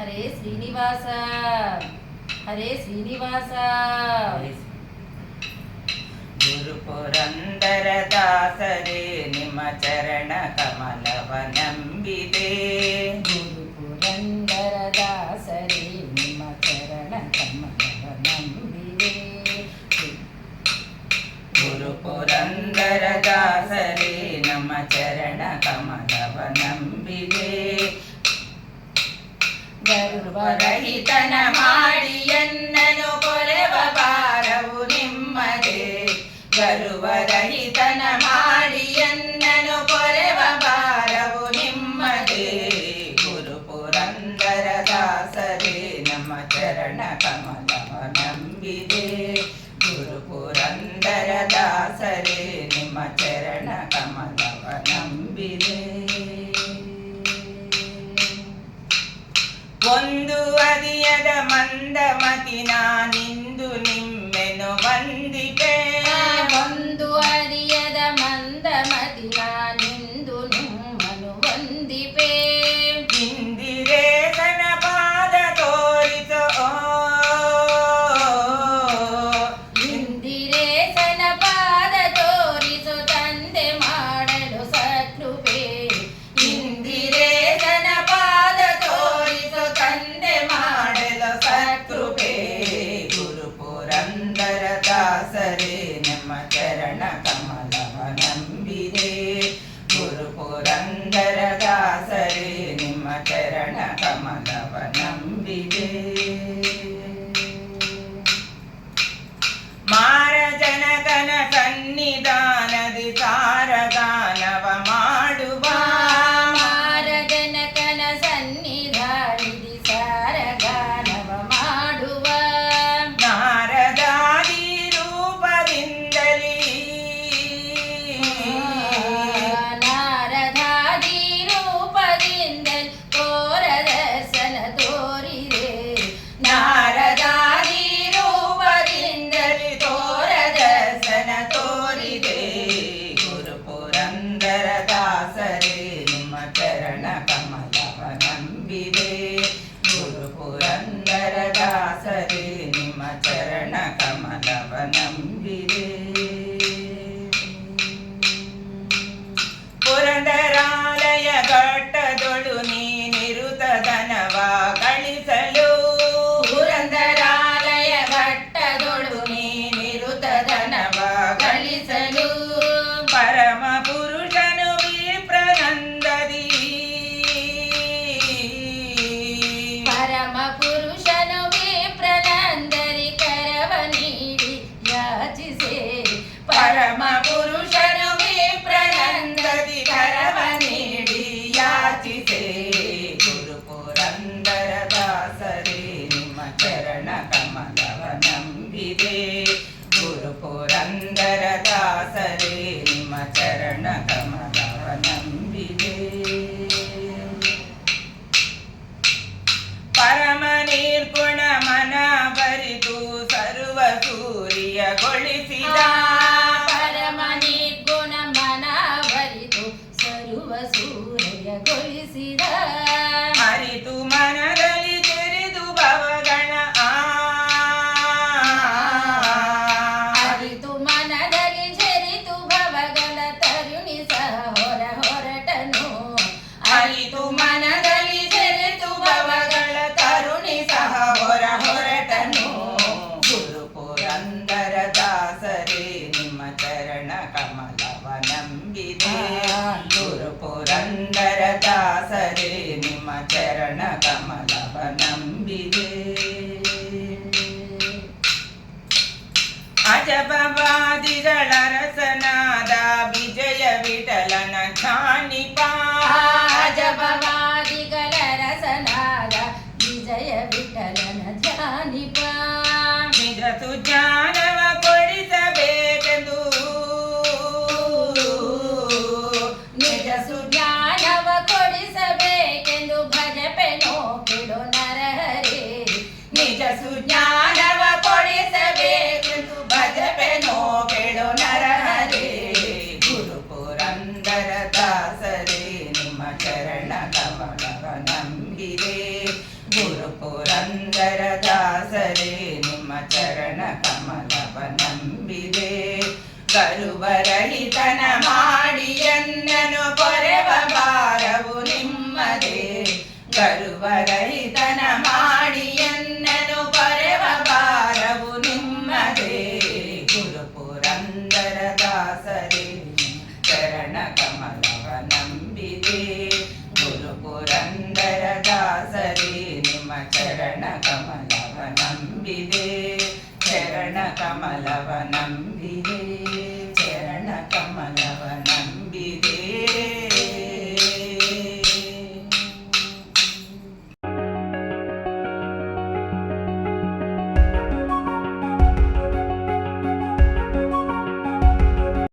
ಹರೇ ಶ್ರೀನಿವಾಸ ಹರೇ ಶ್ರೀನಿವಾಸ. ಗುರು ಪುರಂದರ ದಾಸರೇ ನಿಮ್ಮ ಚರಣ ಕಮಲವ ನಂಬಿದೆ. ಗುರು ಪುರಂದರ ದಾಸರೇ ನಿಮ್ಮ ಚರಣ ಕಮಲವ ನಂಬಿದೆ. ಗುರು ಪುರಂದರ ದಾಸರೇ ನಮ್ಮ ಚರಣ ಕಮಲವ ನಂಬಿದೆ. ಗರ್ವರಹಿತನ ಮಾಡಿ ಎನ್ನನು ಕೊರೆವ ಭಾರವು ನಿಮ್ಮದೇ. ಗರ್ವರಹಿತನ ಮಾಡಿ ಎನ್ನನು ಕೊರೆವ ಭಾರವು ನಿಮ್ಮದೇ. ಗುರು ಪುರಂದರ ದಾಸರೇ ನಮ್ಮ ಚರಣ ಕಮಲವ ನಂಬಿದೆ. ಗುರು ಪುರಂದರ ದಾಸರೇ ನಿಮ್ಮ ಚರಣ ಕಮಲವ ನಂಬಿದೆ. ಒಂದು ಅರಿಯದ ಮಂದಮತಿ ನಾನಿಂದು ನಿಮ್ಮೆನು ವಂದಿಪೆ. ಒಂದು ಅರಿಯದ ಮಂದಮತಿ ನಾನಿಂದು ನಿಮ್ಮನು ವಂದಿಪೆ. ಇಂದಿರೇಶನ ಪಾದ ತೋರಿಸೋ ಇಂದಿರೇಶನ ಪಾದ ತೋರಿಸೋ ತಂದೆ ಮಾಡಲು ಸತ್ಕೃಪೆ. ಇಂದಿರೇಶನ ಪಾದ ತೋರಿಸೋ ತಂದೆ ಮಾಡಲು ಸತ್ಕೃಪೆ. ಗುರು ಪುರಂದರ ದಾಸರೇ ನಮ್ಮ ಚರಣ ಕಮಲವ ನಂಬಿದೆ. ಗುರು ಪುರಂದರ ದಾಸರೇ ನಿಮ್ಮ ಚರಣ ಕಮಲವ ನಂಬಿದೆ. ಮಾರಜನಕನ ಸನ್ನಿಧಾನದಿ ಸಾರಗಾನವ ಮಾಡುವ. ಮಾರಜನಕನ ಸನ್ನಿಧಾನದಿ ಸಾರಗಾನವ ಮಾಡುವ. ನಾರದಾದಿ ರೂಪದಿಂದಲೇ ನಾರದಾದಿ ರೂಪದಿಂದಲೇ ತೋರ ದರ್ಶನ ತೋರಿದೆ. ನಾರದಾದಿ ರೂಪದಿಂದಲೇ ತೋರ ದರ್ಶನ ತೋರಿದೆ. ಗುರು ಪುರಂದರ ದಾಸರೇ ನಿಮ್ಮ ಚರಣ ಕಮಲವ ನಂಬಿದೆ. ಗುರು ಪುರಂದರ ದಾಸರೇ ನಿಮ್ಮ ಚರಣ ಕಮಲವ ನಂಬಿದೆ. ಪುರಂದರಾಲಯ ಘಟ್ಟದೊಳು ನೀನಿರುತದನವ ಗಳಿಸಲು. ಪುರಂದರಾಲಯ ಘಟ್ಟದೊಳು ನೀನಿರುತದನವ ಗಳಿಸಲು. ಪರಮ ಪುರುಷನು ವಿಪ್ರನಂದದಿ. ಪರಮ ಪುರುಷನು ವಿಪ್ರನಂದರಿ ಕರವ ನೀಡಿ ಯಾಚಿಸೆ. ಪರಮ ಪುರುಷನು ವಿಪ್ರನಂದದಿ ಕರವ ನೀಡಿ ಯಾಚಿಸೆ. ಗುರು ಪುರಂದರ ದಾಸರೇ ನಿಮ್ಮ ಚರಣ ಕಮಲವ ನಂಬಿದೆ. ಗುರು ಪುರಂದರ ದಾಸರೇ ನಿಮ್ಮ ಚರಣ ಕಮಲವ ನಂಬಿದೆ. ಪರಮ ನಿರ್ಗುಣ ಮನ ಬರಿದು ಸರ್ವ ಸೂರ್ಯಗೊಳಿಸಿದ. ಪರಮ ನಿರ್ಗುಣ ಮನ ಬರಿದು ಸರ್ವ ಸೂರ್ಯಗೊಳಿಸಿದ. ಅರಿತು ಮನದಲ್ಲಿ ತೆರೆದು ಭವಗಣ ಅರಿತು ಮನದಲ್ಲಿ ಜರಿತು ಭವಗಳ ತರುಣಿ ಸಹ ಹೊರಟನು. ಅರಿತು ಮನದಲ್ಲಿ ತೆರೆದು ಭವಗಳ ತರುಣಿ ಸಹ ಹೊರಟನು. ಗುರು ಪುರಂದರ ದಾಸರೇ ನಿಮ್ಮ ಚರಣ ಕಮಲವ ನಂಬಿದೆ. ಗುರು ಪುರಂದರ ದಾಸರೇ ನಿಮ್ಮ ಚರಣ ಕಮಲವ ನಂಬಿದೆ. ಅಜಪವಾದಿಗಳ ರಸನಾದ ವಿಜಯ ವಿಠಲನ ಧ್ಯಾನಿಪ. ಅಜಪವಾದಿಗಳ ರಸನಾದ ವಿಜಯ ವಿಠಲನ ಧ್ಯಾನಿಪ. ನಿಜ ಸುಜ್ಞಾನವ ಕೊಡಿಸಬೇಕೆಂದು. ನಿಜ ಸುಜ್ಞಾನವ ಕೊಡಿಸಬೇಕೆಂದು ಭಜಪೆನೋ ಕೆಡು ನರಹರೇ. ನಿಜ ಸುಜ್ಞಾನವ ಕೊಡಿಸಬೇಕೆಂದು ಭಜಪೆನೋ ಕೆಡು ನರಹರೇ. ಗುರು ಪುರಂದರ ದಾಸರೇ ನಿಮ್ಮ ಚರಣ ಕಮಲವ ನಂಬಿದೆ. ಗುರು ಪುರಂದರ ದಾಸರೇ ನಿಮ್ಮ ಚರಣ ಕಮಲವ ನಂಬಿದೆ ಗರುವರಹಿತನ ಮಾಡಿ ಎನ್ನನು ಪೊರೆವ ಭಾರವು ನಿಮ್ಮದೇ ಗರುವರಹಿತನ ಮಾಡಿ ಎನ್ನನು ಪೊರೆವ ಭಾರವು ನಿಮ್ಮದೇ ಗುರು ಪುರಂದರ ದಾಸರೇ ಚರಣ ಕಮಲವ ನಂಬಿದೆ ಗುರು ಪುರಂದರ ದಾಸರೇ ನಿಮ್ಮ ಚರಣ ಕಮಲವ ನಂಬಿದೆ ಚರಣ ಕಮಲವ ನಂಬಿದೆ